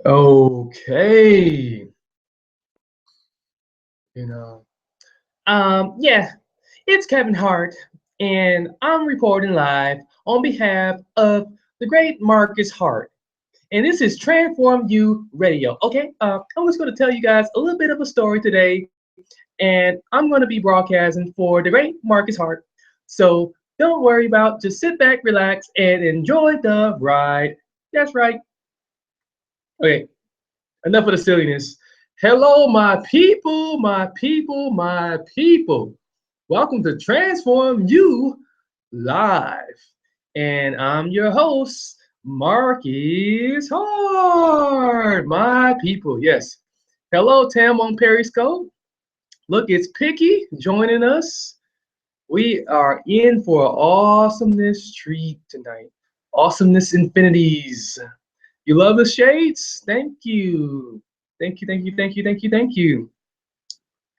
Okay. You know. Yeah, it's Kevin Hart, and I'm reporting live on behalf of the great Marcus Hart. And this is Transform You Radio. Okay, I'm just going to tell you guys a little bit of a story today, and I'm going to be broadcasting for the great Marcus Hart. So don't worry about, just sit back, relax, and enjoy the ride. That's right. Okay, enough of the silliness. Hello, my people, my people, my people. Welcome to Transform You Live. And I'm your host, Marcus Hard. My people, yes. Hello, Tam on Periscope. Look, it's Picky joining us. We are in for an awesomeness treat tonight. Awesomeness infinities. You love the shades? Thank you. Thank you, thank you, thank you, thank you, thank you.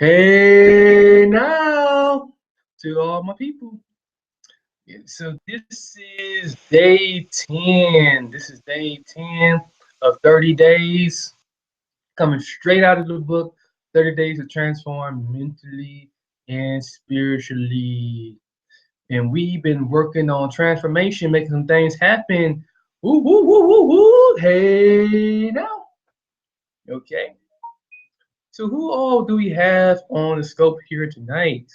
Hey now to all my people. Yeah, so this is day 10. This is day 10 of 30 days, coming straight out of the book, 30 Days to Transform Mentally and Spiritually. And we've been working on transformation, making some things happen. Woo, woo, woo, woo, woo. Hey now. Okay. So who all do we have on the scope here tonight?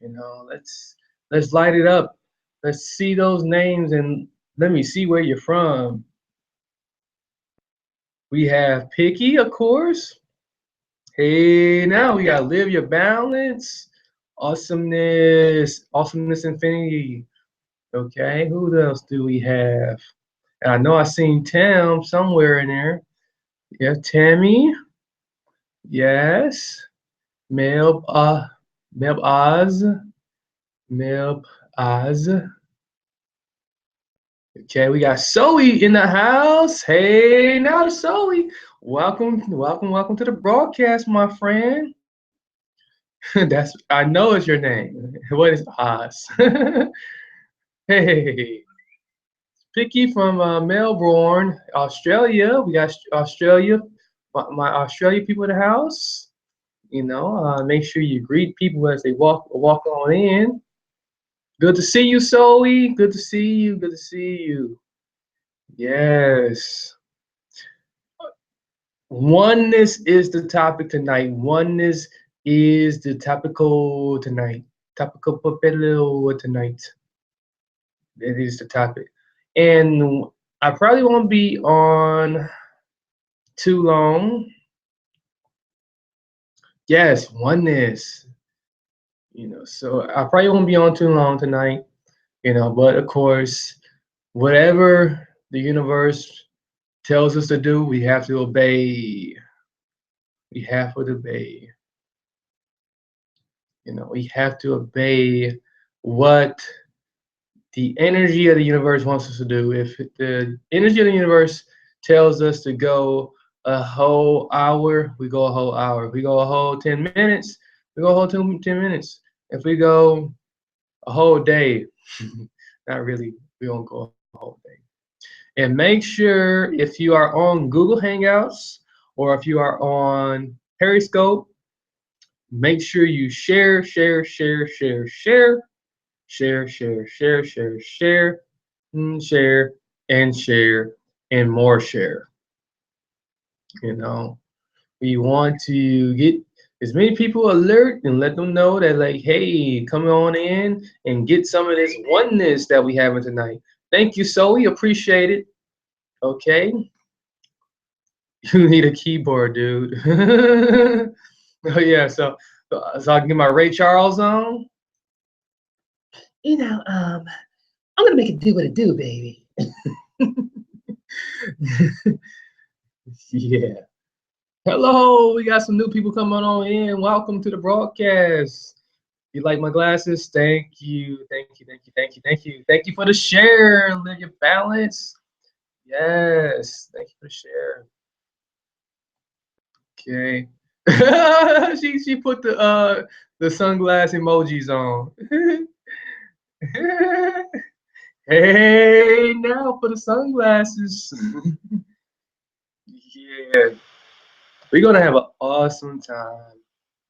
Let's light it up. Let's see those names and let me see where you're from. We have Picky, of course. Hey, now we got Live Your Balance, Awesomeness Infinity. Okay, who else do we have? I know I seen Tam somewhere in there. Yeah, Tammy. Yes. Melb, Melb Oz. Melb Oz. Okay, we got Zoe in the house. Hey, now Zoe. Welcome, welcome, welcome to the broadcast, my friend. That's I know it's your name. What is Oz? Hey, Picky from Melbourne, Australia. We got Australia, my Australia people in the house. Make sure you greet people as they walk on in. Good to see you, Zoe. Good to see you. Good to see you. Yes. Oneness is the topic tonight. Oneness is the topical tonight. Topical papelo tonight. That is the topic. And I probably won't be on too long. Yes, oneness. So I probably won't be on too long tonight. But of course, whatever the universe tells us to do, we have to obey. We have to obey. We have to obey what the energy of the universe wants us to do. If the energy of the universe tells us to go a whole hour, we go a whole hour. If we go a whole 10 minutes, we go a whole 10 minutes. If we go a whole day, not really, we won't go a whole day. And make sure if you are on Google Hangouts or if you are on Periscope, make sure you share, share, share, share, share, share, share, share, share, share, share, and share, and more share. We want to get as many people alert and let them know that, like, hey, come on in and get some of this oneness that we having tonight. Thank you, Zoe. Appreciate it. Okay. You need a keyboard, dude. Oh yeah, so I can get my Ray Charles on. You know, um, I'm gonna make it do what it do, baby. Yeah. Hello, we got some new people coming on in. Welcome to the broadcast. You like my glasses? Thank you, thank you, thank you, thank you, thank you. Thank you for the share. Live your balance. Yes, thank you for the share. Okay. She put the sunglass emojis on. Hey, now for the sunglasses. Yeah, we're gonna have an awesome time.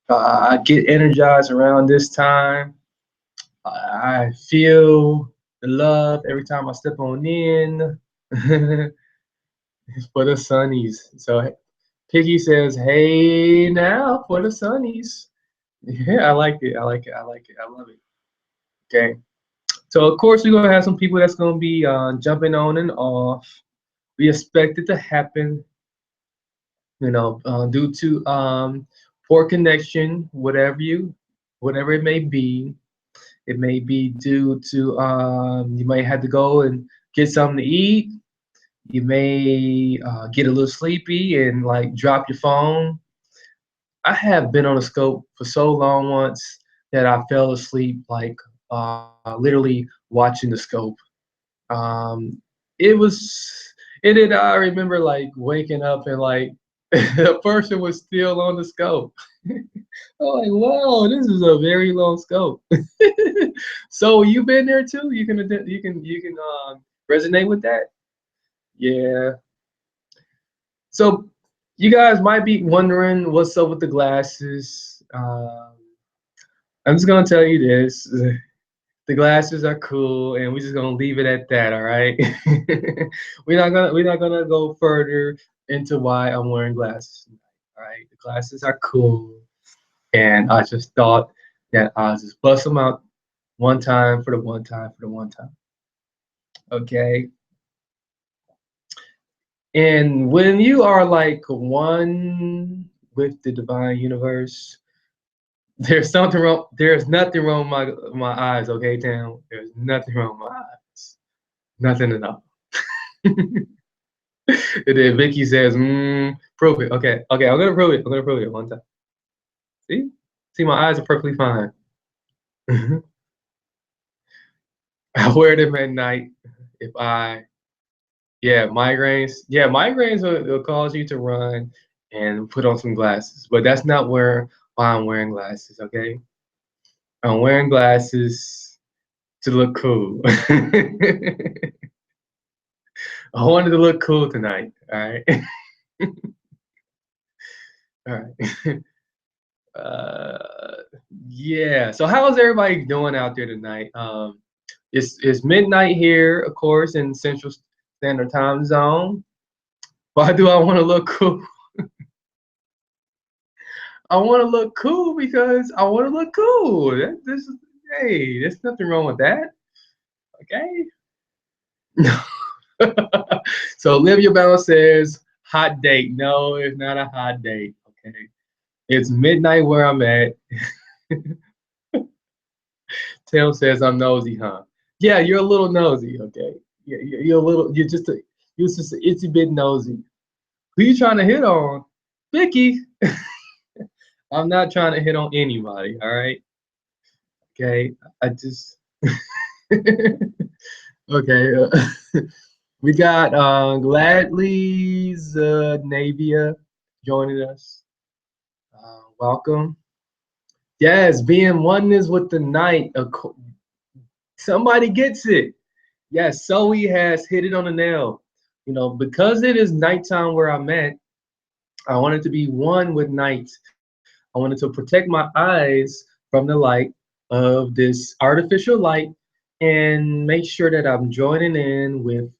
I get energized around this time. I feel the love every time I step on in. For the Sunnies. So Piggy says, "Hey now for the Sunnies." Yeah, I like it. I like it. I like it. I love it. Okay. So of course we're gonna have some people that's gonna be jumping on and off. We expect it to happen, due to poor connection, whatever it may be. It may be due to you might have to go and get something to eat. You may get a little sleepy and like drop your phone. I have been on a scope for so long once that I fell asleep, like literally watching the scope. Um, it was, it did. I remember like waking up and like the person was still on the scope. I'm like, wow, this is a very long scope. So you've been there too. You can resonate with that. Yeah. So you guys might be wondering what's up with the glasses. I'm just gonna tell you this: the glasses are cool, and we're just gonna leave it at that. All right. We're not gonna go further into why I'm wearing glasses. All right. The glasses are cool, and I just thought that I'll just bust them out one time for the one time for the one time. Okay. And when you are like one with the divine universe, there's something wrong. There's nothing wrong with my eyes, okay, Tam? There's nothing wrong with my eyes. Nothing at all. And then Vicky says, prove it. Okay, okay, I'm gonna prove it. I'm gonna prove it one time. See? See, my eyes are perfectly fine. I wear them at night if I yeah, migraines. Yeah, migraines will cause you to run and put on some glasses. But that's not why I'm wearing glasses, okay? I'm wearing glasses to look cool. I wanted to look cool tonight. All right. All right. Uh, yeah. So how's everybody doing out there tonight? It's midnight here, of course, in Central Standard Time Zone. Why do I want to look cool? I want to look cool because I want to look cool. Hey, there's nothing wrong with that. Okay. So Olivia Bell says hot date. No, it's not a hot date. Okay. It's midnight where I'm at. Tim says I'm nosy, huh? Yeah, you're a little nosy. Okay. Yeah, you're a little. You're just an itty bit nosy. Who you trying to hit on? Vicky. I'm not trying to hit on anybody. All right. Okay. I just. Okay. We got Gladly's Navia joining us. Welcome. Yes, being oneness with the night. Somebody gets it. Yes, Zoe has hit it on the nail. Because it is nighttime where I'm at, I wanted to be one with night. I wanted to protect my eyes from the light of this artificial light and make sure that I'm joining in with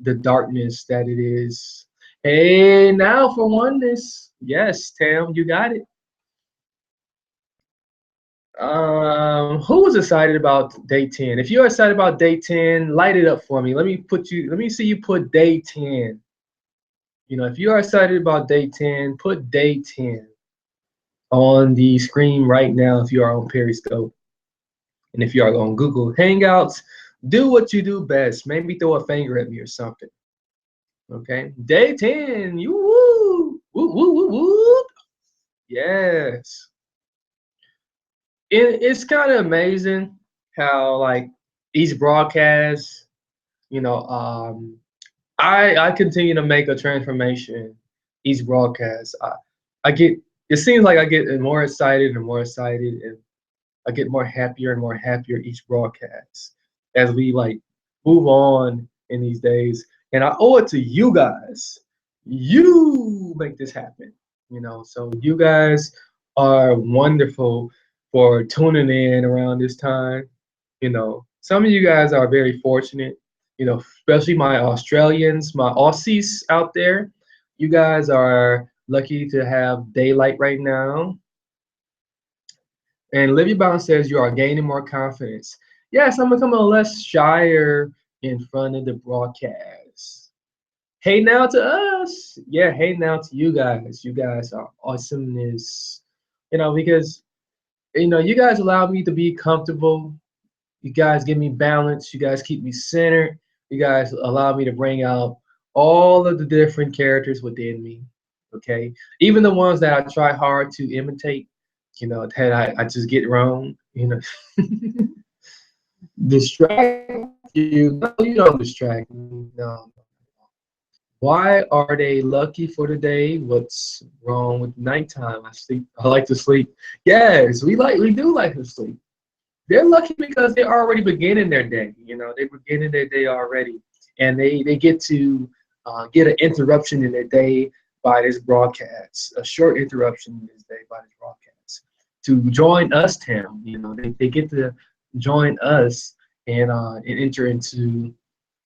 the darkness that it is. Hey, now for oneness. Yes, Tam, you got it. Who was excited about day 10? If you're excited about day 10, light it up for me. Let me see you put day 10. If you are excited about day 10, put day 10 on the screen right now if you are on Periscope. And if you are on Google Hangouts, do what you do best. Maybe throw a finger at me or something. Okay. Day 10. You woo. Woo woo woo woo. Yes. It's kind of amazing how like each broadcast, you know, I continue to make a transformation each broadcast. I get it seems like I get more excited and more excited, and I get more happier and more happier each broadcast as we like move on in these days. And I owe it to you guys you make this happen. So you guys are wonderful for tuning in around this time. Some of you guys are very fortunate, especially my Australians, my Aussies out there. You guys are lucky to have daylight right now. And Livy Bound says you are gaining more confidence. Yes, I'm becoming less shyer in front of the broadcast. Hey now to us. Yeah, hey now to you guys. You guys are awesomeness. Because you guys allow me to be comfortable. You guys give me balance. You guys keep me centered. You guys allow me to bring out all of the different characters within me. Okay. Even the ones that I try hard to imitate, that I just get wrong, distract you. No, you don't distract me. No. Why are they lucky for the day? What's wrong with nighttime? I sleep. I like to sleep. Yes, we do like to sleep. They're lucky because they're already beginning their day. They're beginning their day already, and they get to get an interruption in their day by this broadcast, a short interruption in this day by this broadcast, to join us, Tim. They get to join us and enter into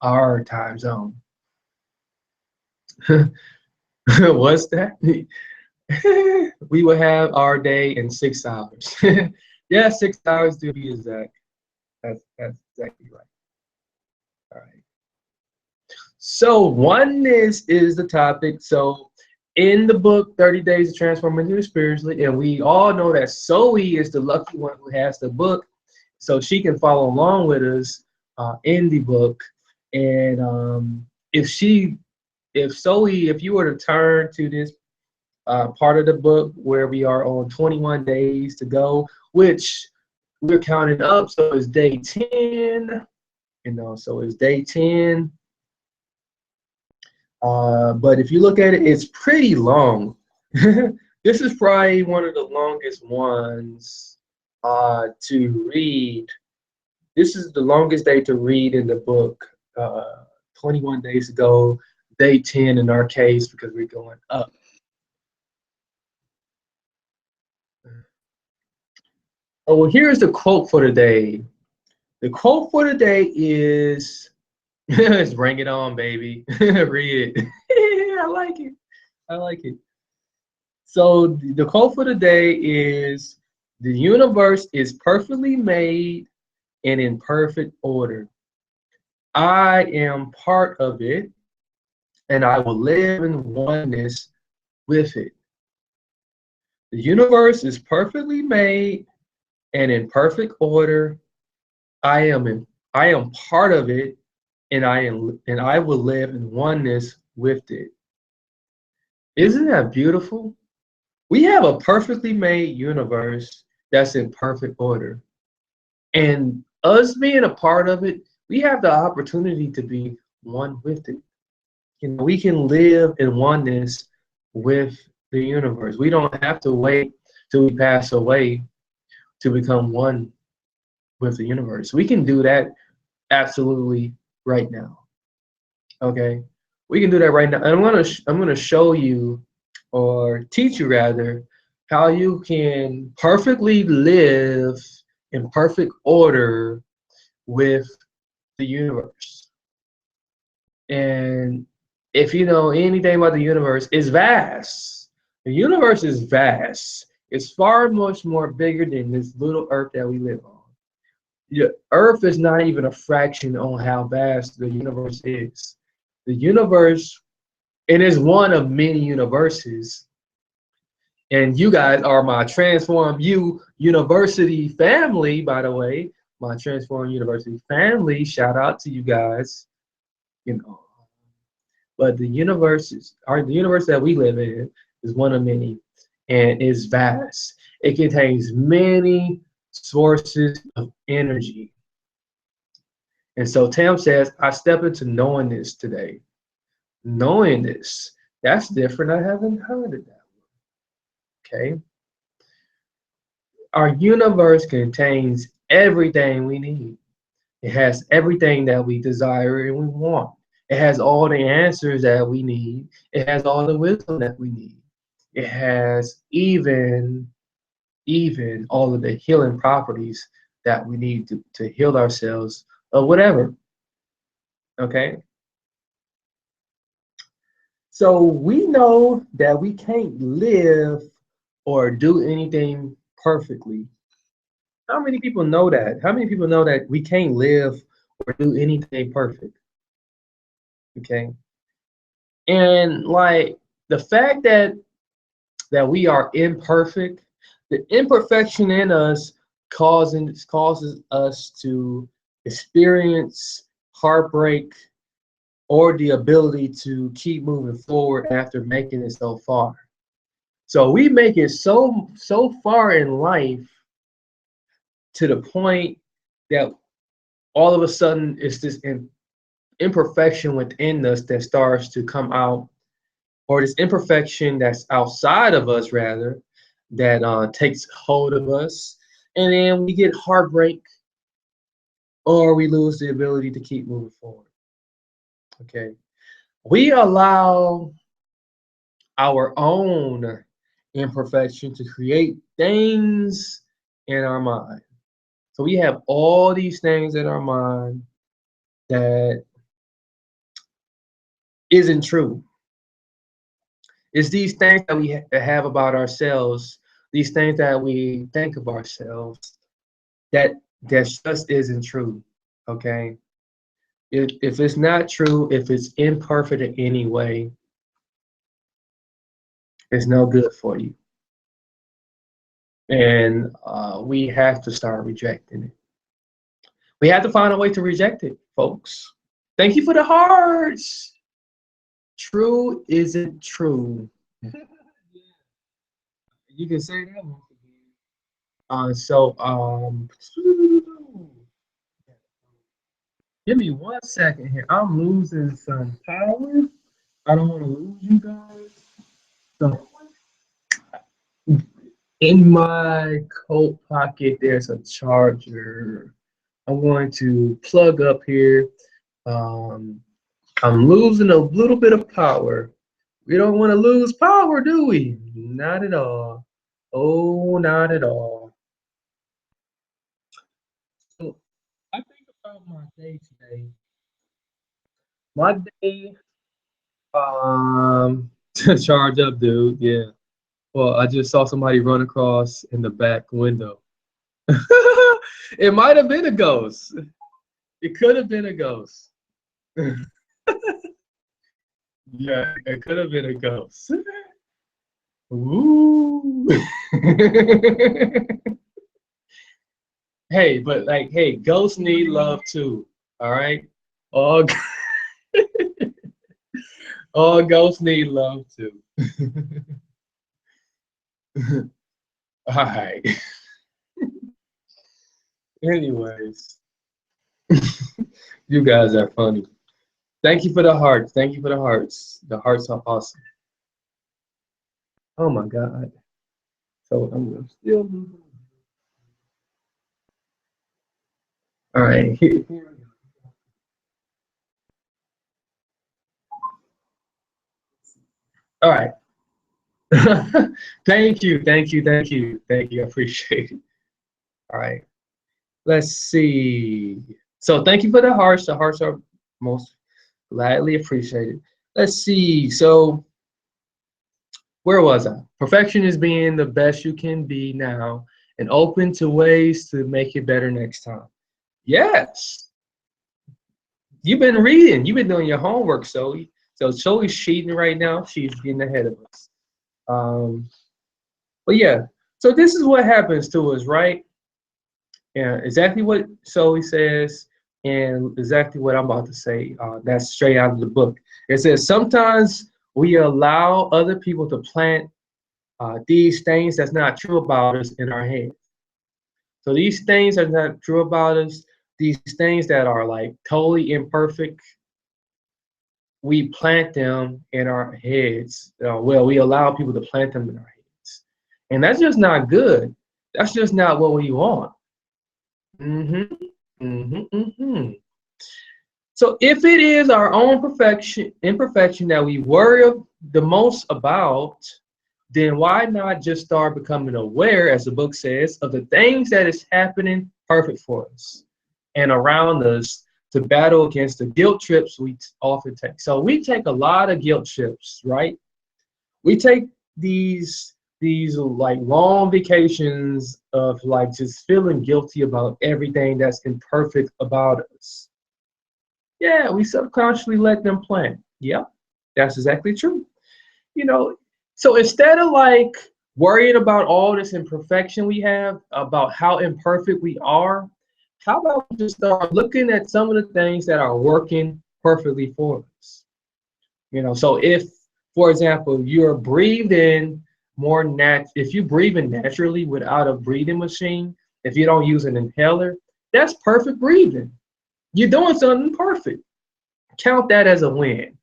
our time zone. What's that? We will have our day in 6 hours. Yeah, 6 hours to be exact. That's exactly right. All right. So oneness is the topic. So in the book, 30 Days to Transform into Spiritually, and we all know that Zoe is the lucky one who has the book, so she can follow along with us in the book. And if Zoe, if you were to turn to this part of the book where we are on 21 days to go, which we're counting up, so it's day 10. So it's day 10. But if you look at it, it's pretty long. This is probably one of the longest ones to read. This is the longest day to read in the book. 21 days ago, day 10 in our case, because we're going up. Oh, well, here's the quote for the day. The quote for the day is, let's bring it on, baby. Read it. I like it. I like it. So the quote for the day is, the universe is perfectly made and in perfect order. I am part of it, and I will live in oneness with it. The universe is perfectly made and in perfect order. I am part of it, and I will live in oneness with it. Isn't that beautiful? We have a perfectly made universe that's in perfect order. And us being a part of it, we have the opportunity to be one with it. We can live in oneness with the universe. We don't have to wait till we pass away to become one with the universe. We can do that absolutely right now. Okay? We can do that right now. And I'm gonna show you, or teach you rather, how you can perfectly live in perfect order with the universe. And if you know anything about the universe, it's vast. The universe is vast. It's far much more bigger than this little earth that we live on. The earth is not even a fraction on how vast the universe is. The universe, it is one of many universes. And you guys are my Transform U University family, by the way. My Transform University family. Shout out to you guys. You know, but the universe that we live in is one of many, and is vast. It contains many sources of energy. And so Tam says, I step into knowing this today. Knowing this, that's different. I haven't heard of that. Okay. Our universe contains everything we need. It has everything that we desire and we want. It has all the answers that we need. It has all the wisdom that we need. It has even all of the healing properties that we need to heal ourselves of whatever. Okay? So we know that we can't live or do anything perfectly. How many people know that? How many people know that we can't live or do anything perfect? Okay. And like the fact that we are imperfect, the imperfection in us causes us to experience heartbreak or the ability to keep moving forward after making it so far. So we make it so far in life to the point that all of a sudden it's this imperfection within us that starts to come out, or this imperfection that's outside of us rather, that takes hold of us, and then we get heartbreak or we lose the ability to keep moving forward. Okay, we allow our own imperfection to create things in our mind. So we have all these things in our mind that isn't true. It's these things that we have about ourselves, these things that we think of ourselves that just isn't true. Okay. If it's not true, if it's imperfect in any way, it's no good for you. And we have to start rejecting it. We have to find a way to reject it, folks. Thank you for the hearts. True isn't true. You can say that one. Give me 1 second here. I'm losing some power. I don't want to lose you guys. So in my coat pocket, there's a charger. I'm going to plug up here. Um, I'm losing a little bit of power. We don't want to lose power, do we? Not at all. Oh, not at all. So I think about my day today. My day, charge up, dude. Yeah. Well, I just saw somebody run across in the back window. It might have been a ghost. It could have been a ghost. Yeah, it could have been a ghost. Ooh. Hey, but like, hey, ghosts need love too. All right. All all ghosts need love too. All right. Anyways, you guys are funny. Thank you for the hearts. Thank you for the hearts. The hearts are awesome. Oh my God. So I'm still. All right. All right. Thank you. Thank you. Thank you. Thank you. I appreciate it. All right. Let's see. So thank you for the hearts. The hearts are most gladly appreciated. Let's see. So where was I? Perfection is being the best you can be now and open to ways to make it better next time. Yes. You've been reading. You've been doing your homework, Zoe. So Zoe's cheating right now. She's getting ahead of us. Um, but yeah. So this is what happens to us, right? Yeah, exactly what Zoe says, and exactly what I'm about to say. That's straight out of the book. It says sometimes we allow other people to plant these things that's not true about us in our head. So these things are not true about us. These things that are like totally imperfect, we plant them in our heads. Well, we allow people to plant them in our heads, and that's just not good. That's just not what we want. Mm-hmm. Mm-hmm. Mm-hmm. So if it is our own imperfection that we worry the most about, then why not just start becoming aware, as the book says, of the things that is happening perfect for us and around us to battle against the guilt trips we often take. So we take a lot of guilt trips, right? We take these like long vacations of like just feeling guilty about everything that's imperfect about us. Yeah, we subconsciously let them plan. Yep, that's exactly true. You know, so instead of like worrying about all this imperfection we have, about how imperfect we are, how about we just start looking at some of the things that are working perfectly for us? So if, for example, you're breathing if you breathe in naturally without a breathing machine, if you don't use an inhaler, that's perfect breathing. You're doing something perfect. Count that as a win.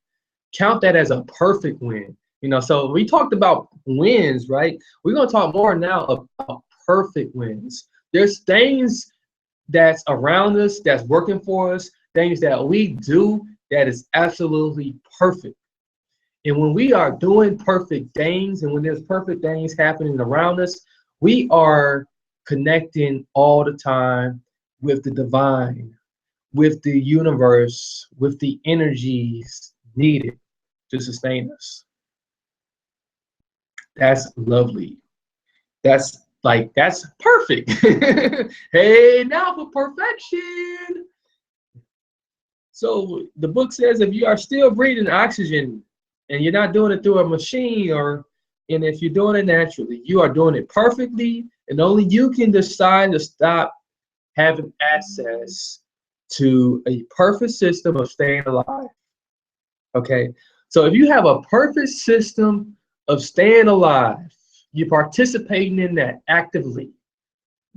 Count that as a perfect win. So we talked about wins, right? We're going to talk more now about perfect wins. There's things that's around us, that's working for us, things that we do that is absolutely perfect. And when we are doing perfect things and when there's perfect things happening around us, we are connecting all the time with the divine, with the universe, with the energies needed to sustain us. That's lovely. That's perfect. Hey, now for perfection. So the book says if you are still breathing oxygen and you're not doing it through a machine and if you're doing it naturally, you are doing it perfectly, and only you can decide to stop having access to a perfect system of staying alive. Okay. So if you have a perfect system of staying alive, you're participating in that actively.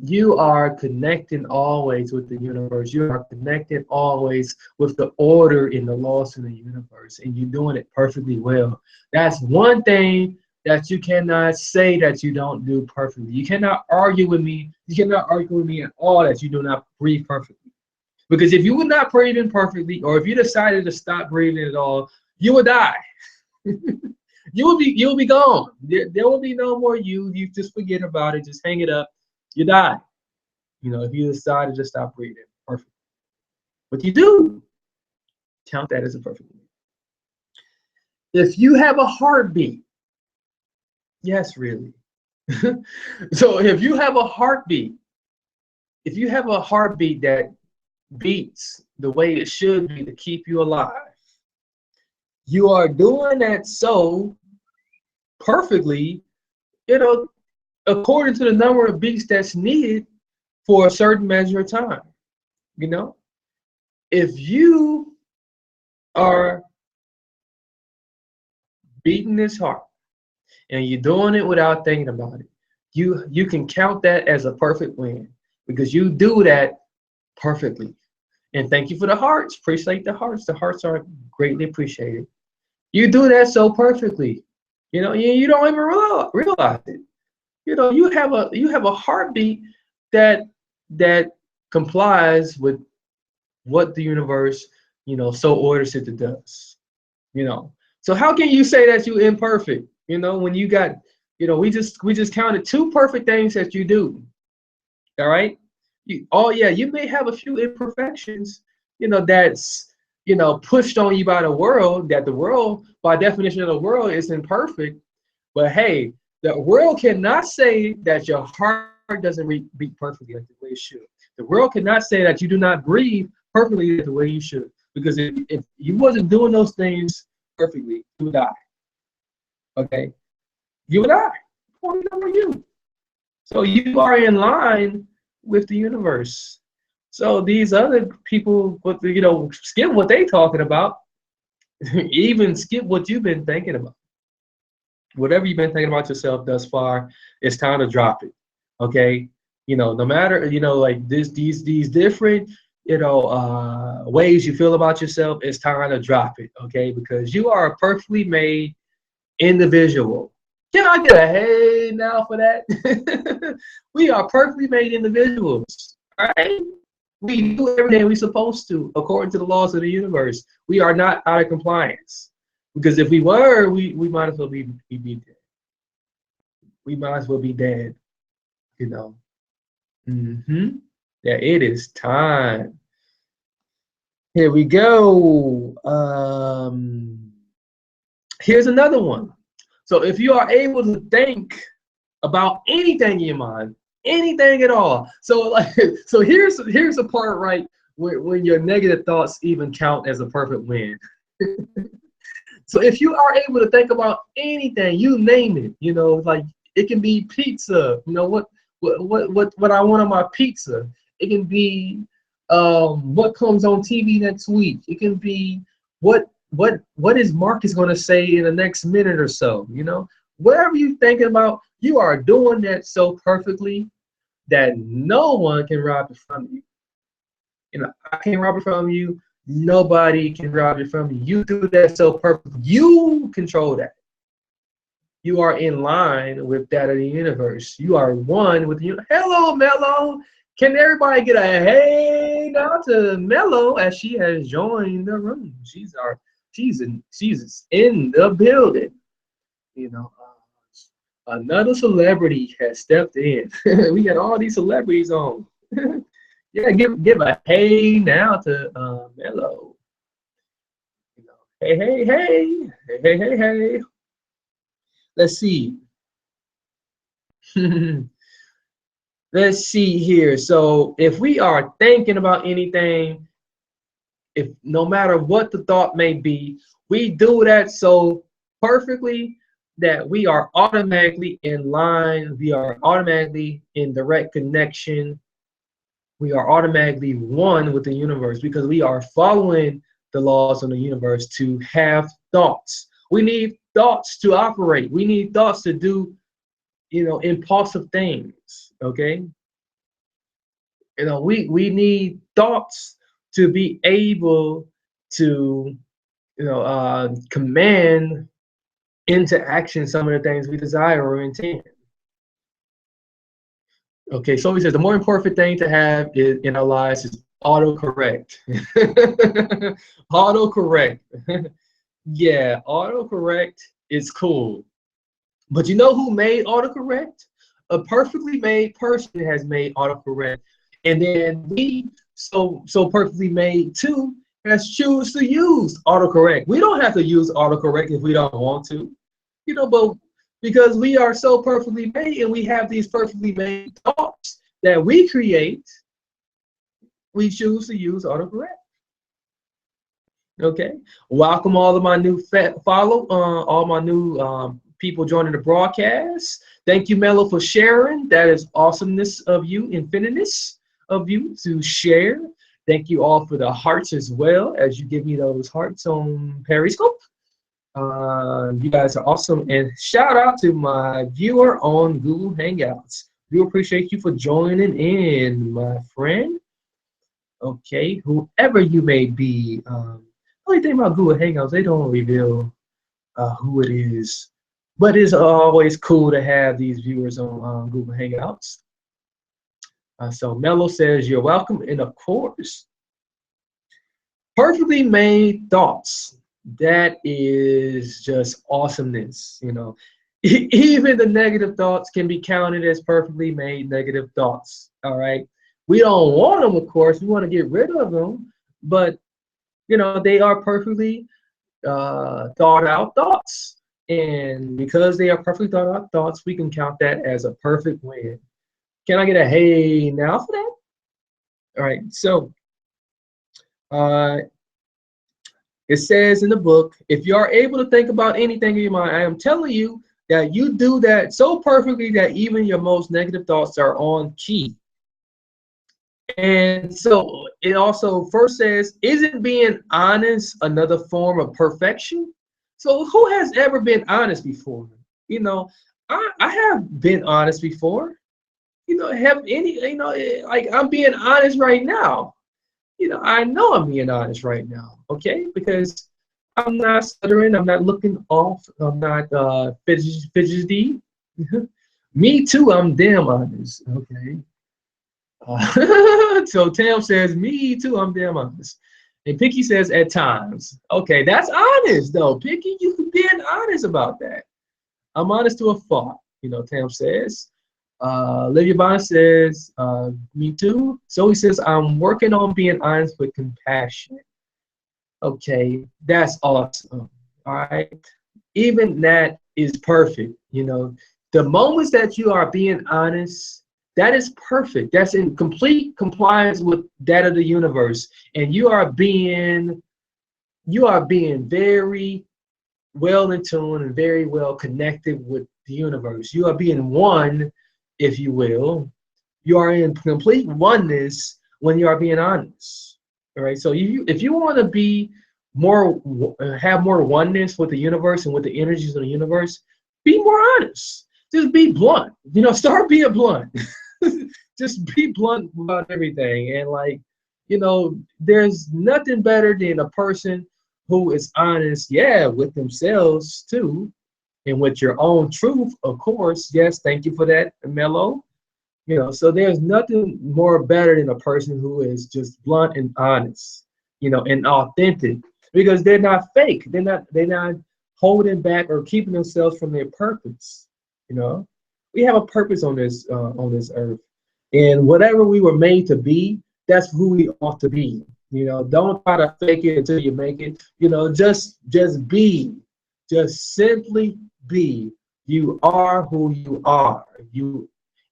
You are connecting always with the universe. You are connected always with the order and the laws in the universe, and you're doing it perfectly well. That's one thing that you cannot say that you don't do perfectly. You cannot argue with me. You cannot argue with me at all that you do not breathe perfectly. Because if you would not breathe in perfectly, or if you decided to stop breathing at all, you would die. You'll be gone. There will be no more you. You just forget about it. Just hang it up. You die. If you decided to stop breathing, perfect. But you do count that as a perfect one. If you have a heartbeat, yes, really. So if you have a heartbeat that beats the way it should be to keep you alive, you are doing that so perfectly, according to the number of beats that's needed for a certain measure of time. If you are beating this heart and you're doing it without thinking about it, you can count that as a perfect win because you do that perfectly. And thank you for the hearts. Appreciate the hearts. The hearts are greatly appreciated. You do that so perfectly. You don't even realize it. You have a heartbeat that complies with what the universe, so orders it to does. So how can you say that you're imperfect? When you got, we just counted two perfect things that you do. All right. You may have a few imperfections, that's pushed on you by the world, that the world, by definition of the world, is imperfect. But hey, the world cannot say that your heart doesn't beat perfectly like the way it should. The world cannot say that you do not breathe perfectly the way you should. Because if you wasn't doing those things perfectly, you would die. Okay? You would die. Only number you. So you are in line with the universe. So these other people, skip what they talking about, even skip what you've been thinking about. Whatever you've been thinking about yourself thus far, it's time to drop it. Okay? No matter, like these different, ways you feel about yourself, it's time to drop it. Okay? Because you are a perfectly made individual. Can I get a hey now for that? We are perfectly made individuals. All right? We do everything we're supposed to according to the laws of the universe. We are not out of compliance. Because if we were, we might as well be dead. We might as well be dead, you know. Yeah, it is time. Here we go. Here's another one. So if you are able to think about anything in your mind, anything at all. So like, so here's a part, right, when your negative thoughts even count as a perfect win. So if you are able to think about anything, you name it, you know, like it can be pizza, you know, what I want on my pizza. It can be what comes on TV next week. It can be what is Marcus going to say in the next minute or so, you know. Whatever you're thinking about, you are doing that so perfectly that no one can rob it from you. You know, I can't rob it from you. Nobody can rob it from you. You do that so perfectly. You control that. You are in line with that of the universe. You are one with you. Hello, Mello. Can everybody get a hey now to Mello as she has joined the room? She's in the building. You know, another celebrity has stepped in. We got all these celebrities on. Yeah, give a hey now to Mello. You know, hey. Let's see. Let's see here. So if we are thinking about anything, if no matter what the thought may be, we do that so perfectly that we are automatically in line. We are automatically in direct connection. We are automatically one with the universe because we are following the laws of the universe to have thoughts. We need thoughts to operate. We need thoughts to do, you know, impulsive things. Okay. You know, we need thoughts to be able to, you know, command into action some of the things we desire or intend. Okay, so he says the more important thing to have in our lives is autocorrect. Autocorrect. Yeah, autocorrect is cool. But you know who made autocorrect? A perfectly made person has made autocorrect. And then we, so perfectly made too, has choose to use autocorrect. We don't have to use autocorrect if we don't want to. You know, but because we are so perfectly made and we have these perfectly made thoughts that we create, we choose to use autocorrect. Okay, welcome all of my new all my new people joining the broadcast. Thank you, Mello, for sharing. That is awesomeness of you, infiniteness of you to share. Thank you all for the hearts as well as you give me those hearts on Periscope. You guys are awesome. And shout out to my viewer on Google Hangouts. We appreciate you for joining in, my friend. Okay, whoever you may be. The only thing about Google Hangouts, they don't reveal who it is. But it's always cool to have these viewers on Google Hangouts. So Mello says, you're welcome. And of course, perfectly made thoughts. That is just awesomeness, you know. Even the negative thoughts can be counted as perfectly made negative thoughts, all right? We don't want them, of course. We want to get rid of them. But, you know, they are perfectly thought out thoughts. And because they are perfectly thought out thoughts, we can count that as a perfect win. Can I get a hey now for that? All right, so it says in the book, if you are able to think about anything in your mind, I am telling you that you do that so perfectly that even your most negative thoughts are on key. And so it also first says, isn't being honest another form of perfection? So who has ever been honest before? You know, I have been honest before. You know, have any, you know, like I'm being honest right now. You know, I know I'm being honest right now, okay? Because I'm not stuttering, I'm not looking off, I'm not fidgety. Me too, I'm damn honest, okay? So Tam says, me too, I'm damn honest. And Picky says, at times. Okay, that's honest though. Picky, you being honest about that. I'm honest to a fault, Tam says. Olivia Bond says, me too. Zoe says, I'm working on being honest with compassion. Okay, that's awesome. All right. Even that is perfect. The moments that you are being honest, that is perfect. That's in complete compliance with that of the universe. And you are being very well in tune and very well connected with the universe. You are being one, if you will. You are in complete oneness when you are being honest. All right. So if you want to be more, have more oneness with the universe and with the energies of the universe, be more honest. Just be blunt. Start being blunt. Just be blunt about everything. And there's nothing better than a person who is honest, yeah, with themselves too, and with your own truth, of course. Yes, thank you for that, Mello. So there's nothing more better than a person who is just blunt and honest, and authentic, because they're not fake. They're not holding back or keeping themselves from their purpose. We have a purpose on this earth, and whatever we were made to be, that's who we ought to be. Don't try to fake it until you make it. Just be, just simply be. You are who you are.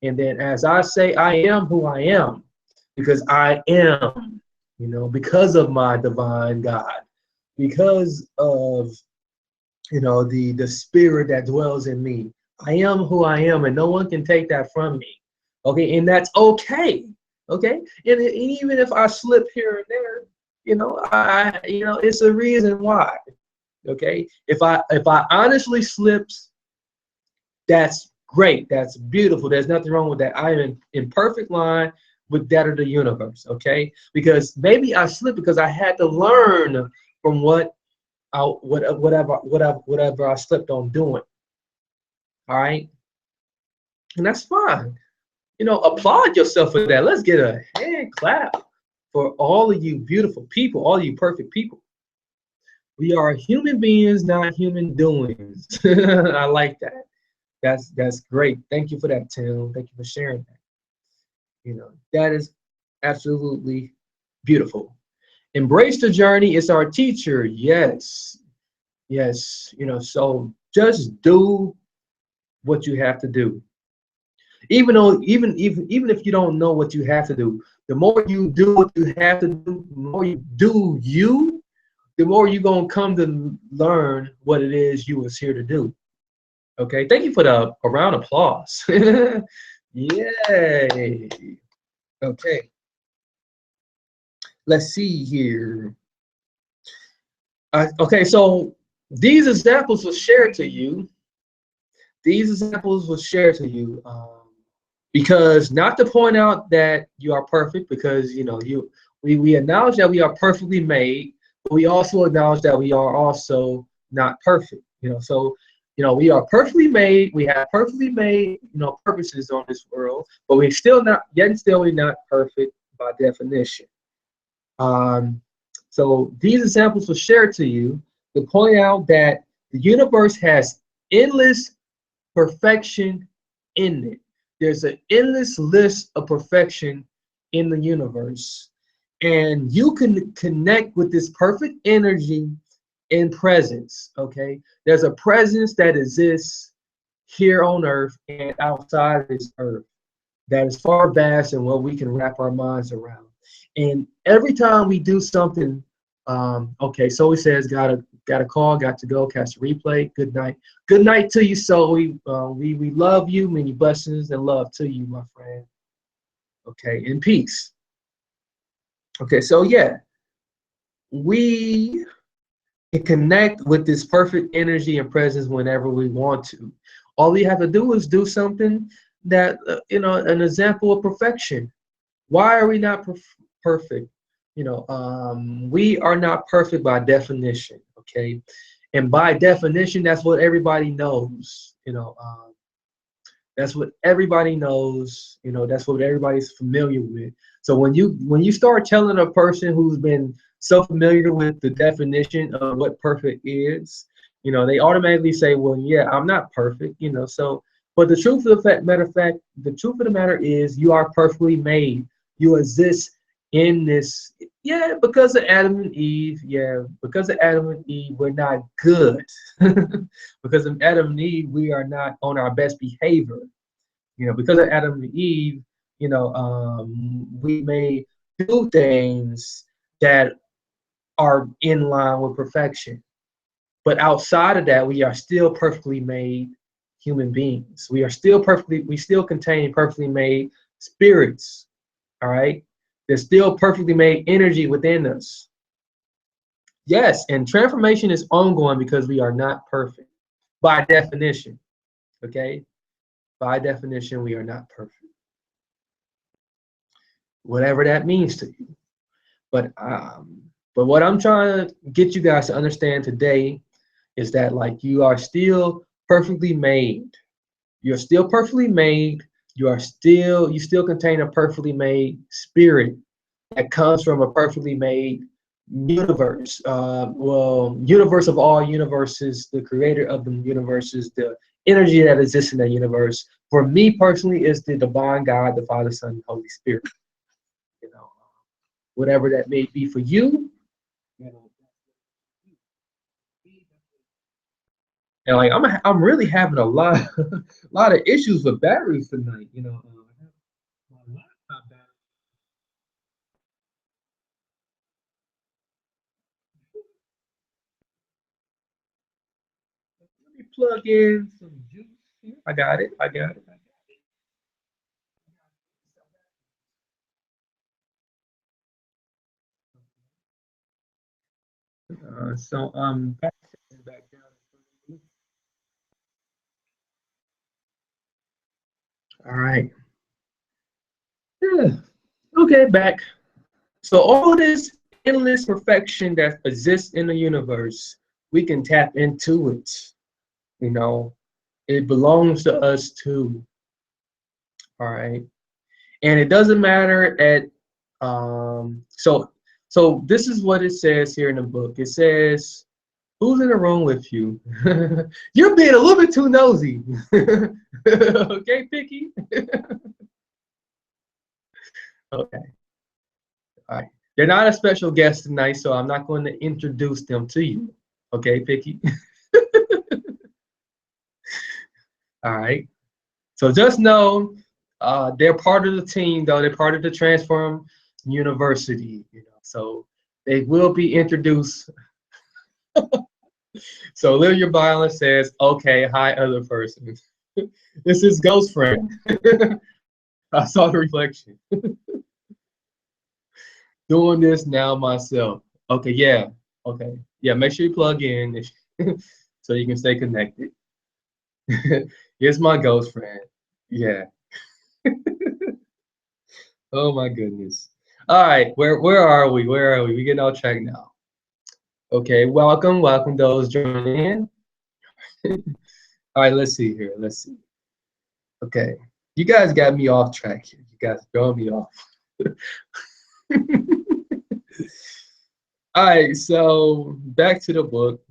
And then as I say, I am who I am, because I am, because of my divine God, because of, the spirit that dwells in me. I am who I am, and no one can take that from me. Okay, and that's okay. Okay, and even if I slip here and there, it's a reason why. Okay, if I honestly slips, that's great. That's beautiful. There's nothing wrong with that. I am in perfect line with that of the universe. Okay, because maybe I slipped because I had to learn from whatever I slipped on doing. All right, and that's fine. Applaud yourself for that. Let's get a hand clap for all of you beautiful people, all of you perfect people. We are human beings, not human doings. I like that. That's great. Thank you for that, Tim. Thank you for sharing that. That is absolutely beautiful. Embrace the journey. It's our teacher. Yes. Yes. So just do what you have to do. Even if you don't know what you have to do, the more you do what you have to do, the more you do the more you're gonna come to learn what it is you was here to do. Okay, thank you for a round of applause. Yay. Okay, let's see here. Okay, so these examples will share to you. These examples will share to you. Because not to point out that you are perfect, because we acknowledge that we are perfectly made, but we also acknowledge that we are also not perfect. So we are perfectly made. We have perfectly made purposes on this world, but we're still we're not perfect by definition. So these examples will share to you to point out that the universe has endless perfection in it. There's an endless list of perfection in the universe. And you can connect with this perfect energy in presence, okay? There's a presence that exists here on earth and outside of this earth that is far vast and what we can wrap our minds around. And every time we do something, okay, so he says, got a call, got to go, catch the replay. Good night. Good night to you, Zoe. We love you. Many blessings and love to you, my friend. Okay, in peace. Okay, so yeah, we can connect with this perfect energy and presence whenever we want to. All we have to do is do something that, an example of perfection. Why are we not perfect? We are not perfect by definition, okay? And by definition, that's what everybody knows. That's what everybody knows. That's what everybody's familiar with. So when you start telling a person who's been so familiar with the definition of what perfect is, they automatically say, well, yeah, I'm not perfect. So, but the truth of the truth of the matter is you are perfectly made. You exist in this, yeah, because of Adam and Eve. Yeah, because of Adam and Eve, we're not good. Because of Adam and Eve, we are not on our best behavior. Because of Adam and Eve, we may do things that are in line with perfection. But outside of that, we are still perfectly made human beings. We still contain perfectly made spirits. All right. There's still perfectly made energy within us. Yes, and transformation is ongoing because we are not perfect by definition. Okay. By definition, we are not perfect. Whatever that means to you. But what I'm trying to get you guys to understand today is that like you are still perfectly made. You're still perfectly made. You still contain a perfectly made spirit that comes from a perfectly made universe. Universe of all universes, the creator of the universes, the energy that exists in that universe. For me personally, is the divine God, the Father, Son, and Holy Spirit. You know, whatever that may be for you. You know, and like I'm really having a lot lot of issues with batteries tonight. My laptop battery. Let me plug in some juice here. I got it. I got it. So back down. All right. Yeah. Okay, back. So all this endless perfection that exists in the universe, we can tap into it. You know, it belongs to us too. All right. And it doesn't matter at so this is what it says here in the book. It says, who's in the room with you? You're being a little bit too nosy. Okay, Picky? Okay. All right. They're not a special guest tonight, so I'm not going to introduce them to you. Okay, Picky? All right. So just know they're part of the team, though. They're part of the Transform University, So they will be introduced. So Lilia Byron says, okay, hi, other person. This is Ghost Friend. I saw the reflection. Doing this now myself. Okay, yeah. Okay. Yeah, make sure you plug in so you can stay connected. Here's my ghost friend. Yeah. Oh my goodness. All right, where are we? Where are we? We getting off track now. Okay, welcome those joining in. All right, let's see here. Let's see. Okay, you guys got me off track here. You guys throwing me off. All right, so back to the book.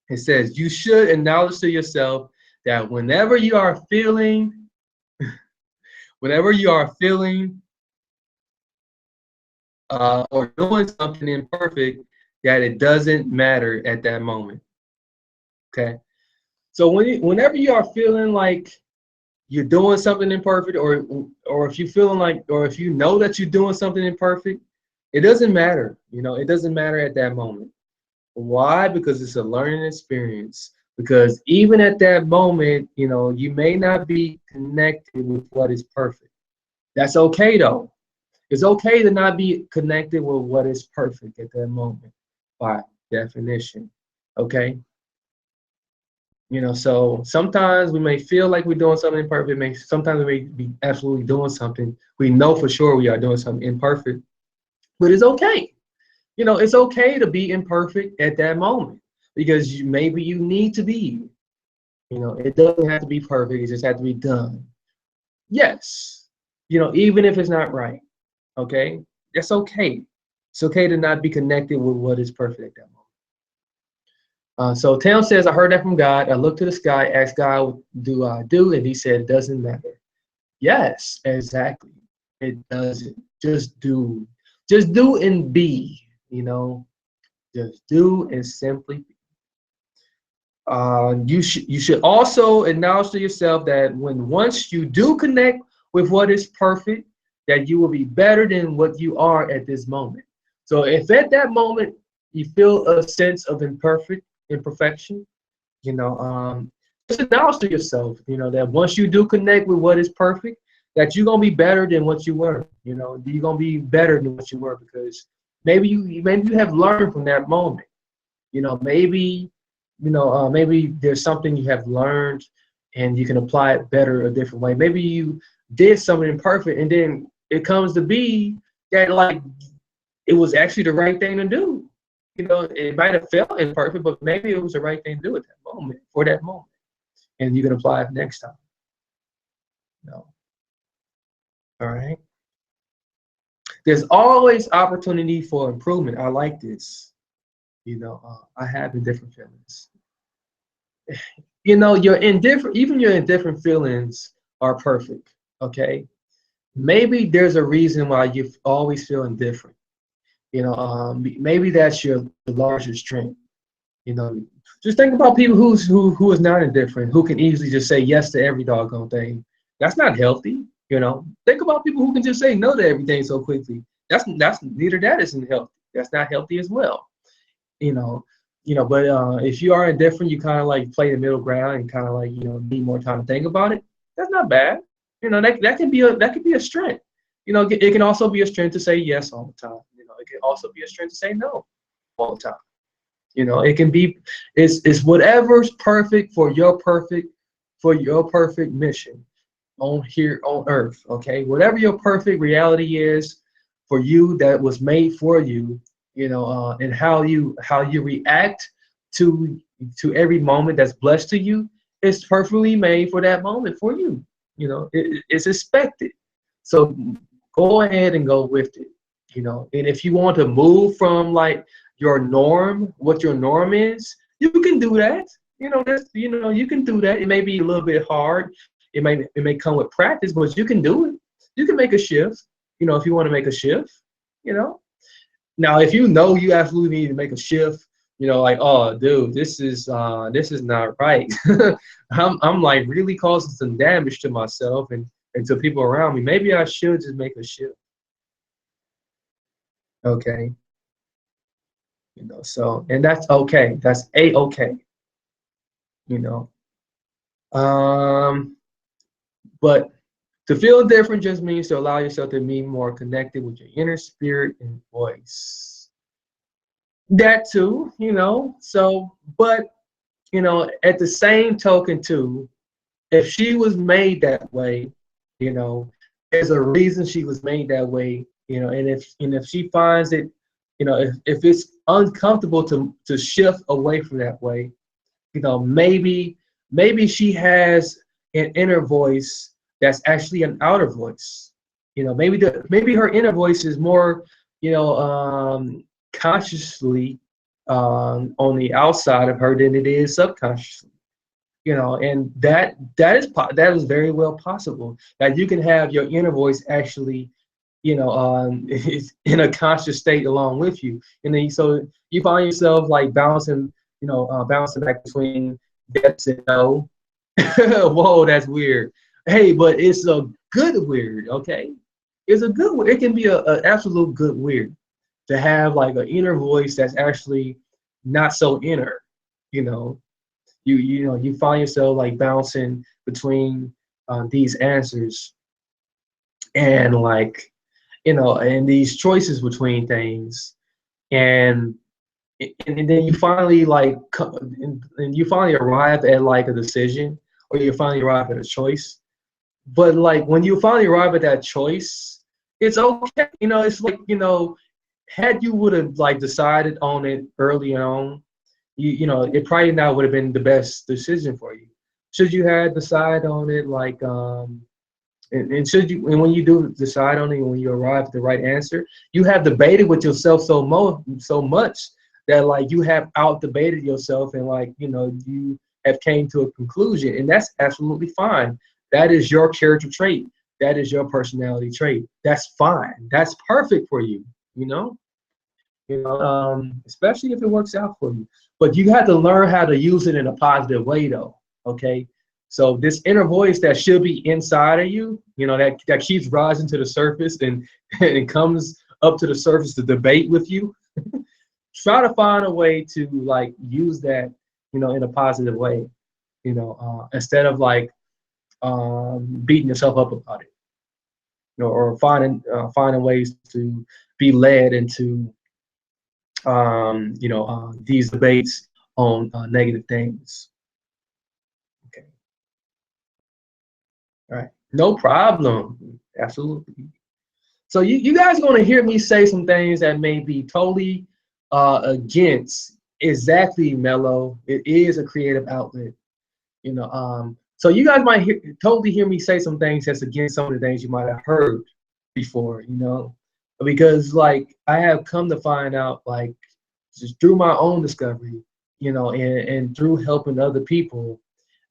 It says you should acknowledge to yourself that whenever you are feeling or doing something imperfect, that it doesn't matter at that moment. Okay. So whenever you are feeling like you're doing something imperfect, or if you're feeling like, or if you know that you're doing something imperfect, it doesn't matter. It doesn't matter at that moment. Why? Because it's a learning experience. Because even at that moment, you may not be connected with what is perfect. That's okay though. It's okay to not be connected with what is perfect at that moment by definition. Okay? So sometimes we may feel like we're doing something imperfect. Sometimes we may be absolutely doing something. We know for sure we are doing something imperfect, but it's okay. It's okay to be imperfect at that moment because maybe you need to be. It doesn't have to be perfect. It just has to be done. Yes. Even if it's not right. Okay. That's okay. It's okay to not be connected with what is perfect at that moment. So Tam says, I heard that from God. I looked to the sky, asked God, what do I do? And he said, it doesn't matter. Yes, exactly. It doesn't. Just do. Just do and be, just do and simply be. You should also acknowledge to yourself that once you do connect with what is perfect, that you will be better than what you are at this moment. So if at that moment you feel a sense of imperfection, just acknowledge to yourself, that once you do connect with what is perfect, that you're gonna be better than what you were. You're gonna be better than what you were because maybe you have learned from that moment. Maybe there's something you have learned and you can apply it better a different way. Maybe you did something imperfect and then it comes to be that like it was actually the right thing to do. It might have felt imperfect, but maybe it was the right thing to do at that moment, for that moment. And you can apply it next time. No. All right. There's always opportunity for improvement. I like this. I have indifferent feelings. Your indifferent feelings are perfect. Okay. Maybe there's a reason why you always feel indifferent. Maybe that's your largest strength. You know, just think about people who is not indifferent, who can easily just say yes to every doggone thing. That's not healthy. Think about people who can just say no to everything so quickly. That's neither that isn't healthy. That's not healthy as well. You know, But if you are indifferent, you kind of like play the middle ground and kind of like need more time to think about it. That's not bad. That can be a strength. It can also be a strength to say yes all the time. It can also be a strength to say no all the time. It can be it's whatever's perfect for your perfect mission on here on earth. Okay, whatever your perfect reality is for you that was made for you, and how you react to every moment that's blessed to you, it's perfectly made for that moment for you. It's expected. So go ahead and go with it. And if you want to move from like your norm, what your norm is, you can do that. You can do that. It may be a little bit hard. It may come with practice, but you can do it. You can make a shift. If you want to make a shift. You know. Now, if you absolutely need to make a shift, like, oh, dude, this is not right. I'm like really causing some damage to myself and to people around me. Maybe I should just make a shift. Okay. So, and that's okay. That's a-okay. You know. Um, but to feel different just means to allow yourself to be more connected with your inner spirit and voice. That too, So, but at the same token too, if she was made that way, you know, there's a reason she was made that way, and if she finds it, if it's uncomfortable to shift away from that way, maybe she has an inner voice that's actually an outer voice. Maybe her inner voice is more, consciously on the outside of her than it is subconsciously. And that is very well possible that you can have your inner voice actually is in a conscious state along with you, and then so you find yourself like bouncing back between yes and no. Whoa, that's weird. Hey, but it's a good weird. Okay, it's a good. It can be a absolute good weird to have like an inner voice that's actually not so inner. You know, you find yourself like bouncing between these answers and like and these choices between things, and and then you finally and you finally arrive at like a decision, or you finally arrive at a choice. But like when you finally arrive at that choice, it's okay. It's like had you would have like decided on it early on, it probably not would have been the best decision for you. should you have decide on it, like and should you, and when you do decide on it, when you arrive at the right answer, you have debated with yourself so much that like you have out debated yourself, and like you have came to a conclusion, and that's absolutely fine. That is your character trait. That is your personality trait. That's fine. That's perfect for you. You know. Especially if it works out for you. But you have to learn how to use it in a positive way, though. Okay. So this inner voice that should be inside of you, that keeps rising to the surface and and it comes up to the surface to debate with you. Try to find a way to like use that, in a positive way. Instead of like beating yourself up about it, or finding ways to be led into these debates on negative things. Okay. All right. No problem. Absolutely. So you guys are going to hear me say some things that may be totally against exactly mellow. It is a creative outlet. So you guys might totally hear me say some things that's against some of the things you might have heard before, because like I have come to find out, like just through my own discovery, and through helping other people,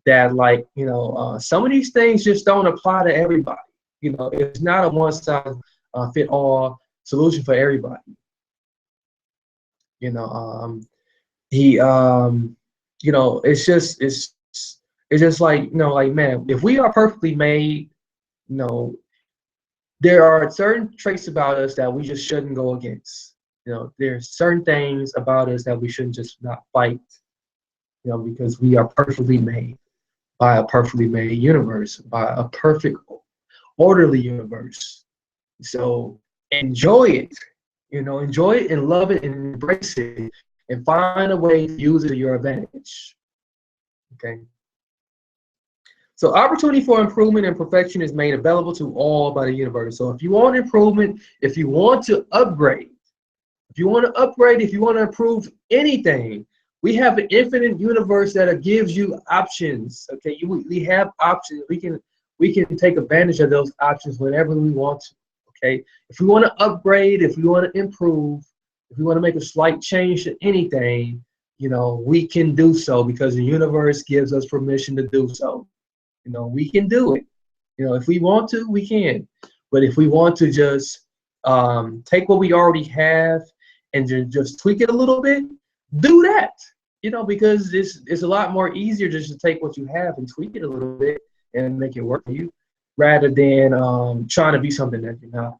that like some of these things just don't apply to everybody. It's not a one size fit all solution for everybody. You know, he it's just like like man, if we are perfectly made, you know, there are certain traits about us that we just shouldn't go against. There's certain things about us that we shouldn't just not fight, because we are perfectly made by a perfectly made universe, by a perfect, orderly universe. So enjoy it, enjoy it and love it and embrace it and find a way to use it to your advantage. Okay. So opportunity for improvement and perfection is made available to all by the universe. So if you want improvement, if you want to upgrade, if you want to upgrade, if you want to improve anything, we have an infinite universe that gives you options. Okay, we have options. We can take advantage of those options whenever we want to. Okay, if we want to upgrade, if we want to improve, if we want to make a slight change to anything, we can do so because the universe gives us permission to do so. We can do it. If we want to, we can. But if we want to just take what we already have and just tweak it a little bit, do that. Because it's a lot more easier just to take what you have and tweak it a little bit and make it work for you, rather than trying to be something that you're not.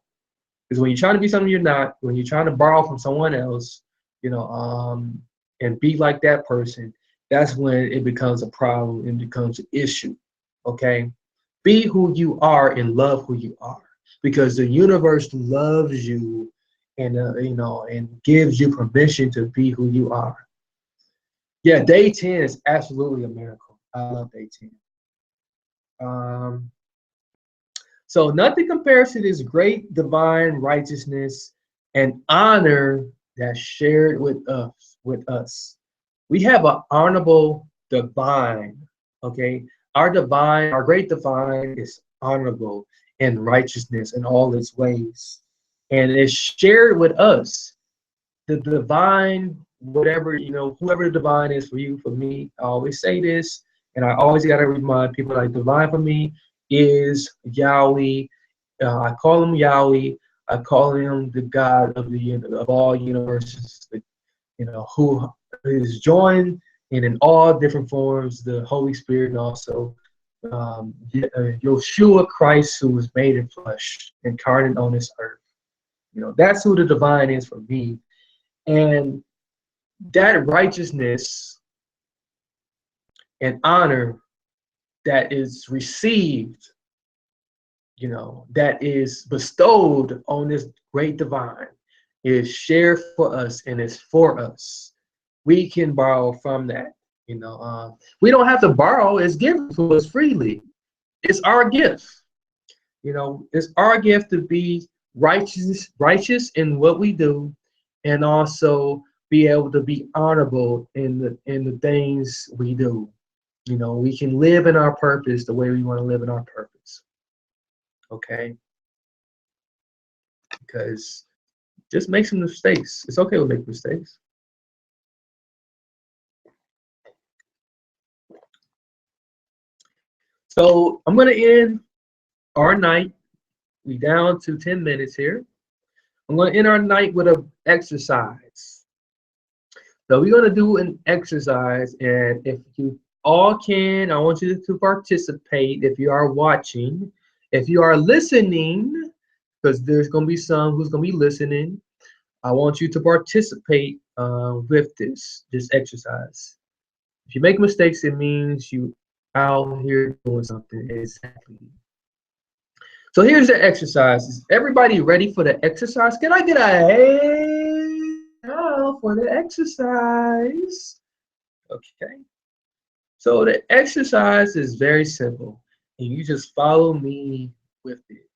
Because when you're trying to be something you're not, when you're trying to borrow from someone else, and be like that person, that's when it becomes a problem and becomes an issue. Okay? Be who you are and love who you are, because the universe loves you and and gives you permission to be who you are. Yeah, day 10 is absolutely a miracle. I love day 10. Um, so nothing compares to this great divine righteousness and honor that's shared with us. We have an honorable divine. Okay. Our great divine is honorable in righteousness in all its ways. And it's shared with us. The divine, whatever, whoever the divine is for you, for me, I always say this, and I always got to remind people, like, divine for me is Yahweh. I call him Yahweh. I call him the God of all universes, who is joined in all different forms, the Holy Spirit, and also Yeshua Christ, who was made in flesh, incarnate on this earth. That's who the divine is for me. And that righteousness and honor that is received, that is bestowed on this great divine, is shared for us and is for us. We can borrow from that. We don't have to borrow; it's given to us freely. It's our gift. It's our gift to be righteous in what we do, and also be able to be honorable in the things we do. We can live in our purpose the way we want to live in our purpose. Okay? Because just make some mistakes. It's okay to make mistakes. So I'm going to end our night. We down to 10 minutes here. I'm going to end our night with an exercise. So we're going to do an exercise, and if you all can, I want you to participate. If you are watching, if you are listening, because there's going to be some who's going to be listening, I want you to participate with this exercise. If you make mistakes, it means you out here doing something. Exactly. So here's the exercise. Is everybody ready for the exercise? Can I get a hey now for the exercise? Okay. So the exercise is very simple, and you just follow me with it.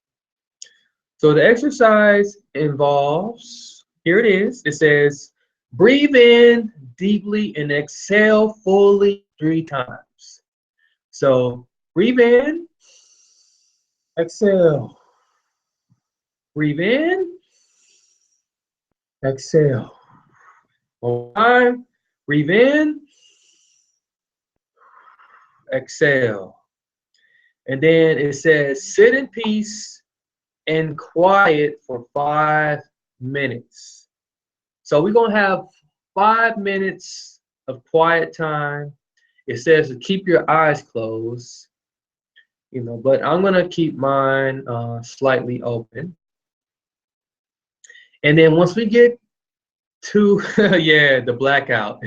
So the exercise involves, here it is. It says, breathe in deeply and exhale fully 3 times. So breathe in, exhale. Breathe in, exhale. One more time. Breathe in, exhale. And then it says, sit in peace and quiet for 5 minutes. So we're going to have 5 minutes of quiet time. It says to keep your eyes closed, but I'm going to keep mine slightly open. And then once we get to, yeah, the blackout.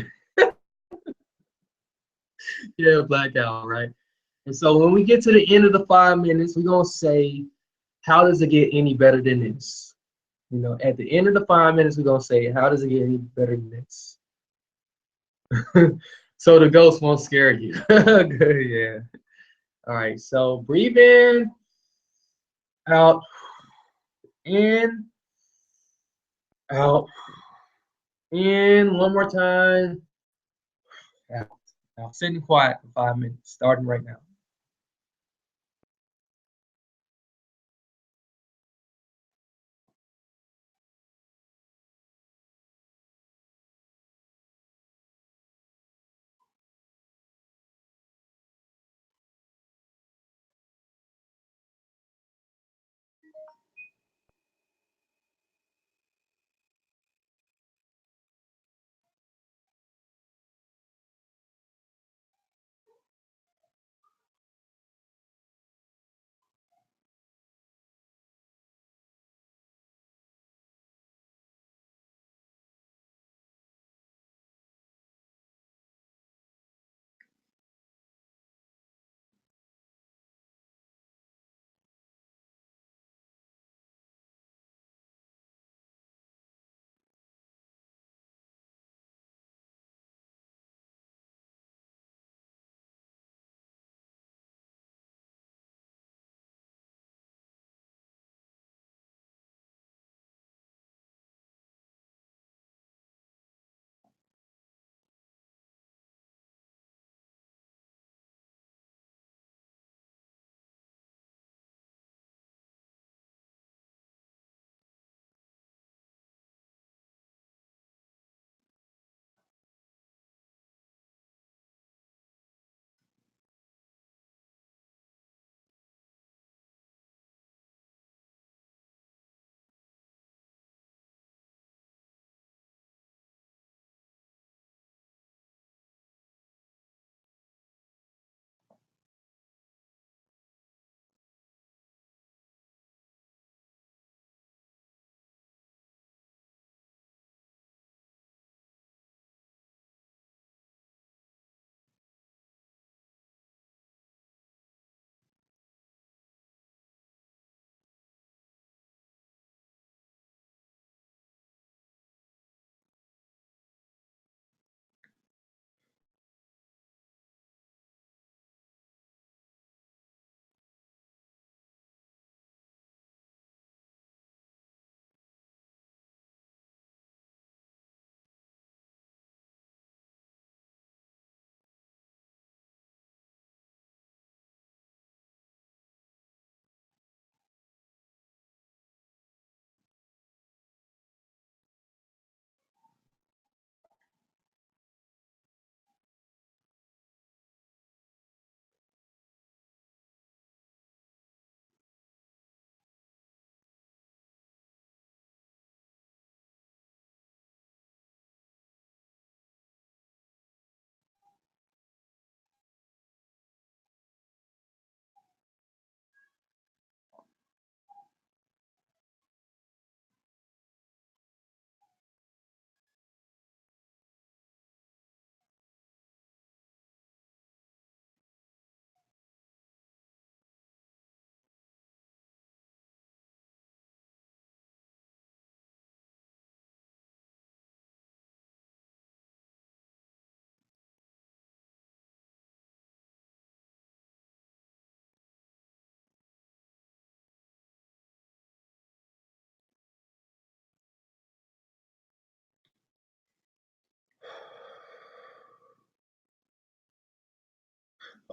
Yeah, blackout, right? And so when we get to the end of the 5 minutes, we're going to say, how does it get any better than this? At the end of the 5 minutes, we're going to say, how does it get any better than this? So the ghost won't scare you. Good, yeah. All right, so breathe in, out, in, out, in, one more time, out. Now sitting quiet for 5 minutes, starting right now.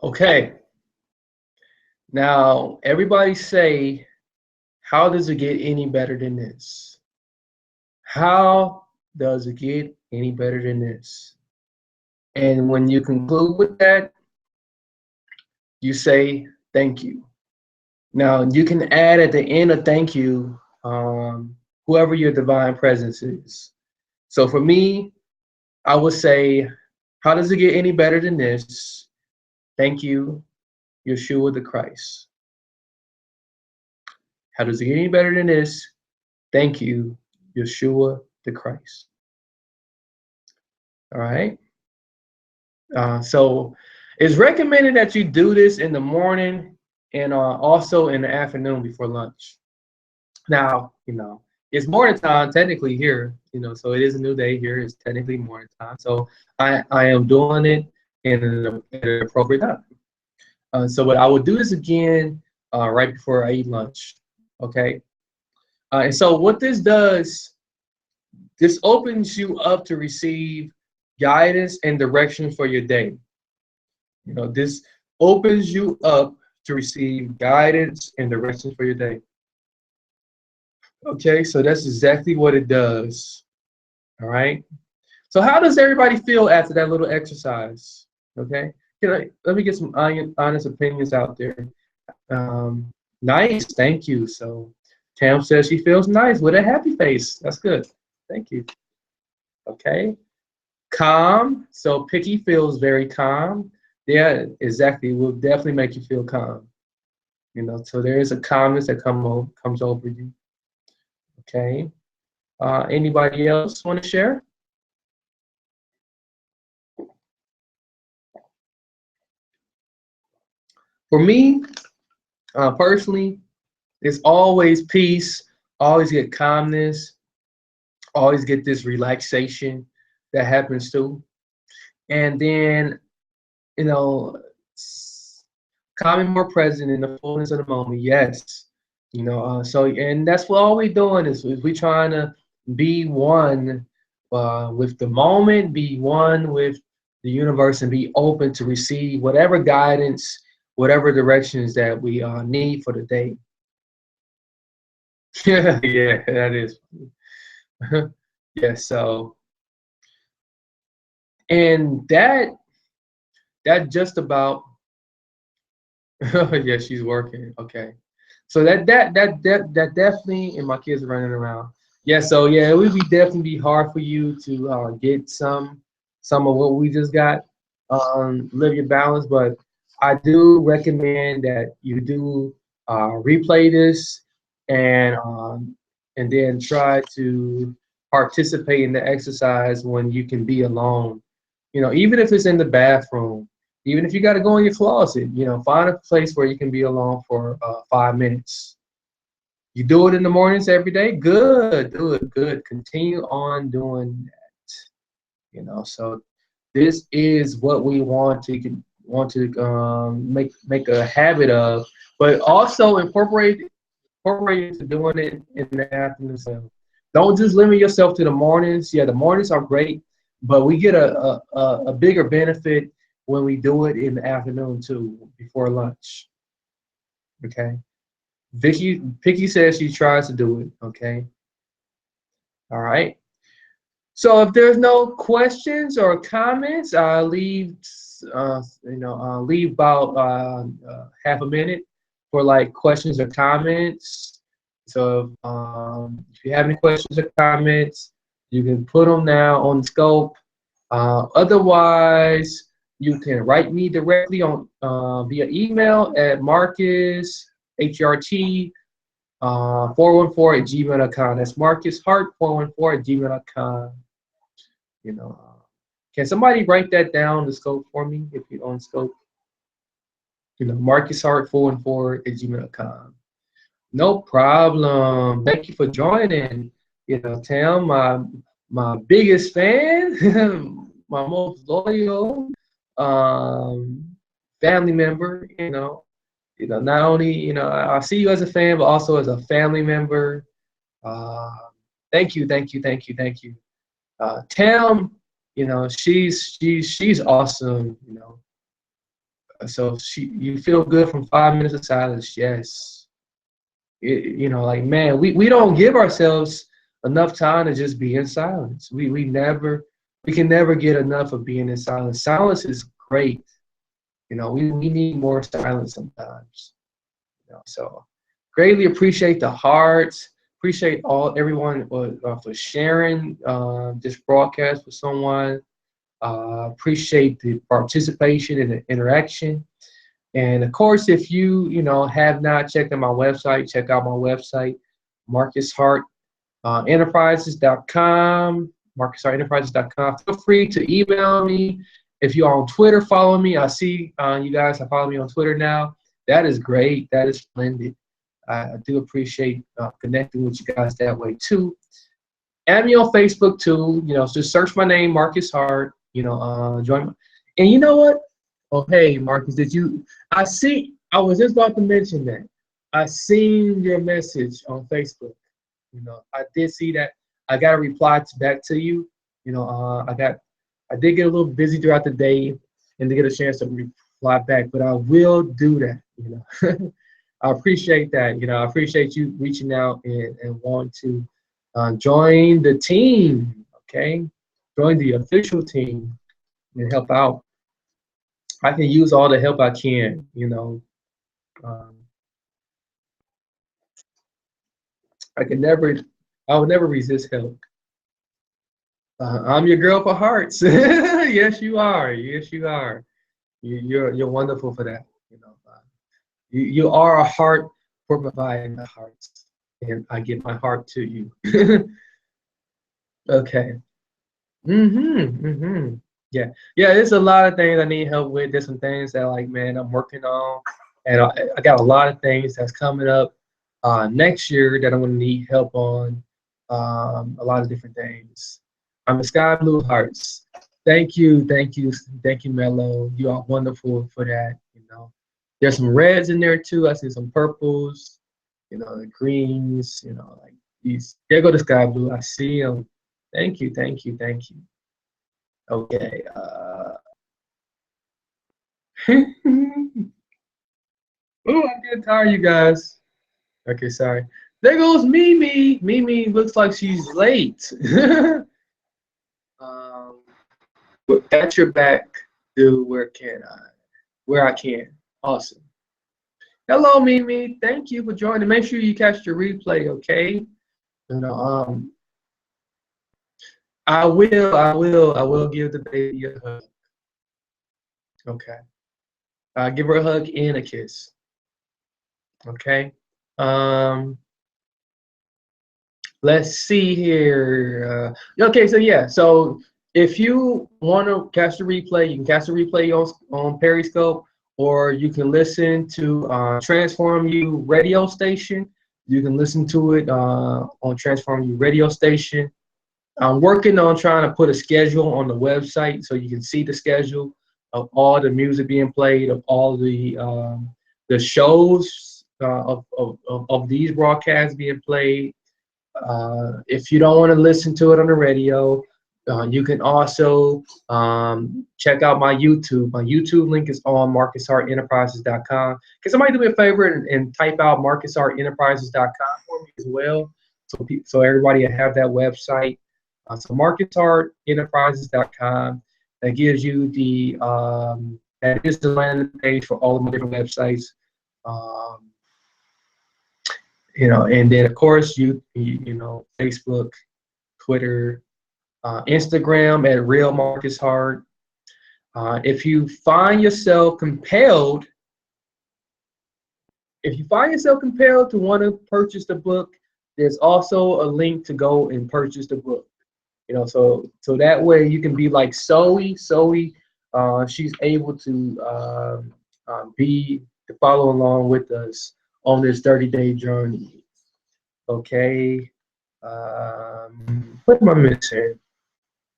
Okay. Now, everybody say, how does it get any better than this? How does it get any better than this? And when you conclude with that, you say thank you. Now, you can add at the end of thank you, whoever your divine presence is. So for me, I would say, how does it get any better than this? Thank you, Yeshua the Christ. How does it get any better than this? Thank you, Yeshua the Christ. All right. So it's recommended that you do this in the morning and also in the afternoon before lunch. Now, it's morning time technically here, so it is a new day here. It's technically morning time. So I am doing it at an appropriate time. So what I will do this again right before I eat lunch. Okay. And so what this does, this opens you up to receive guidance and direction for your day. This opens you up to receive guidance and direction for your day. Okay, so that's exactly what it does. All right. So how does everybody feel after that little exercise? Okay. Let me get some honest opinions out there. Nice, thank you. So Tam says she feels nice with a happy face. That's good. Thank you. Okay. Calm. So Picky feels very calm. Yeah, exactly. It will definitely make you feel calm. So there is a calmness that comes over you. Okay. Anybody else want to share? For me, personally, it's always peace, always get calmness, always get this relaxation that happens too. And then, you know, calm and more present in the fullness of the moment. Yes. So, and that's what all we're doing is we trying to be one with the moment, be one with the universe, and be open to receive whatever guidance, whatever directions that we need for the day. Yeah, yeah, that is. Yeah, so and that just about yeah, she's working. Okay. So that definitely, and my kids are running around. Yeah, so yeah, it would be definitely be hard for you to get some of what we just got, live your balance. But I do recommend that you do replay this and then try to participate in the exercise when you can be alone. Even if it's in the bathroom, even if you got to go in your closet, find a place where you can be alone for 5 minutes. You do it in the mornings every day. Good, do it, good. Continue on doing that. So this is what we want to make a habit of, but also incorporate into doing it in the afternoon. So don't just limit yourself to the mornings. Yeah, the mornings are great, but we get a bigger benefit when we do it in the afternoon too, before lunch. Okay. Picky says she tries to do it. Okay. All right. So if there's no questions or comments, I'll leave about half a minute for like questions or comments. So if you have any questions or comments, you can put them now on the scope. Otherwise, you can write me directly on via email at Marcus HRT 414 at gmail.com. That's Marcus Hart 414 at gmail.com. You know, can somebody write that down the scope for me if you're on scope? Marcus Hart 414 at gmail.com. No problem. Thank you for joining. Tam, my biggest fan, my most loyal family member. Not only I see you as a fan, but also as a family member. Uh, Thank you, thank you, thank you, thank you. Tam, she's awesome. So you feel good from 5 minutes of silence? Yes. Like man, we don't give ourselves enough time to just be in silence. We can never get enough of being in silence. Silence is great. We need more silence sometimes. So greatly appreciate the hearts. Appreciate everyone for sharing this broadcast with someone. Appreciate the participation and the interaction. And of course, if you have not checked out my website, check out my website, MarcusHartEnterprises.com, MarcusHartEnterprises.com. Feel free to email me. If you're on Twitter, follow me. I see you guys have followed me on Twitter now. That is great. That is splendid. I do appreciate connecting with you guys that way too. Add me on Facebook too. Just search my name, Marcus Hart. Join. And you know what? Oh, hey, Marcus, did you? I was just about to mention that. I seen your message on Facebook. I did see that. I got a reply back to you. I did get a little busy throughout the day and to get a chance to reply back, but I will do that. I appreciate that. I appreciate you reaching out and wanting to join the team. Okay, join the official team and help out. I can use all the help I can. Um, I can never, I would never resist help. I'm your girl for hearts. Yes, you are. Yes, you are. You're wonderful for that. You are a heart for providing the hearts, and I give my heart to you. Okay. Yeah. Yeah. There's a lot of things I need help with. There's some things that like, man, I'm working on, and I got a lot of things that's coming up next year that I'm gonna need help on. A lot of different things. I'm a Sky Blue Hearts. Thank you, Mello. You are wonderful for that. There's some reds in there too. I see some purples. The greens. Like these. There go the Sky Blue. I see them. Thank you. Okay. Oh, I'm getting tired, you guys. Okay, sorry. There goes Mimi. Mimi looks like she's late. um, but at your back, do where I can. Awesome. Hello, Mimi. Thank you for joining. Make sure you catch the replay, okay? You know, um, I will give the baby a hug. Okay. Give her a hug and a kiss. Okay. Um, let's see here. Okay, so yeah, so if you want to catch the replay, you can catch the replay on Periscope, or you can listen to Transform You radio station. You can listen to it on Transform You radio station. I'm working on trying to put a schedule on the website so you can see the schedule of all the music being played, of all the shows of these broadcasts being played. If you don't want to listen to it on the radio, you can also check out my YouTube. My YouTube link is on MarcusHartEnterprises.com. Can somebody do me a favor and type out MarcusHartEnterprises.com for me as well, so everybody will have that website. So MarcusHartEnterprises.com. That gives you that is the landing page for all of my different websites. Um, and then of course Facebook, Twitter, Instagram at Real Marcus Hart. If you find yourself compelled to want to purchase the book, there's also a link to go and purchase the book. So that way you can be like Zoe. She's able to follow along with us on this 30-day journey. Okay. What am I missing?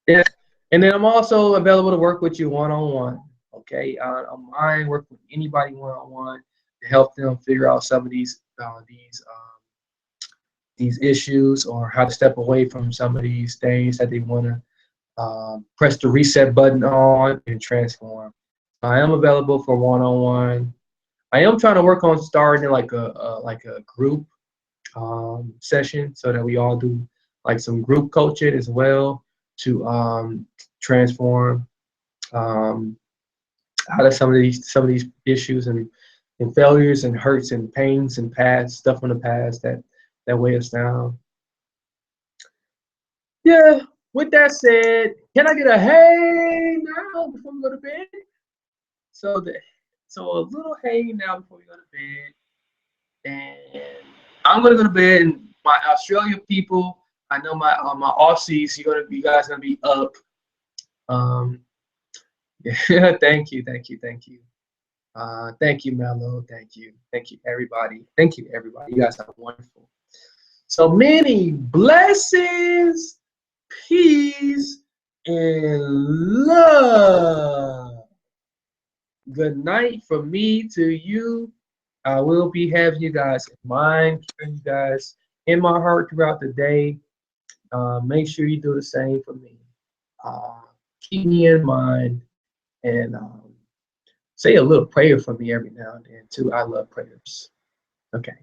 Yeah. And then I'm also available to work with you one-on-one. Okay. I'm fine working with anybody one-on-one to help them figure out some of these issues, or how to step away from some of these things that they want to press the reset button on and transform. I am available for one-on-one. I am trying to work on starting like a group session so that we all do like some group coaching as well to transform um, out of some of these issues and failures and hurts and pains and past stuff from the past that weigh us down. Yeah. With that said, can I get a hey now before we go to bed? So the so a little hey now before we go to bed, and I'm gonna go to bed. And my Australia people, I know my Aussies, you guys gonna be up. Um, yeah, thank you. Thank you, Mello. Thank you, everybody. Thank you, everybody. You guys are wonderful. So many blessings, peace, and love. Good night from me to you. I will be having you guys in mind, keeping you guys in my heart throughout the day. Make sure you do the same for me. Uh, Keep me in mind and say a little prayer for me every now and then too. I love prayers. Okay.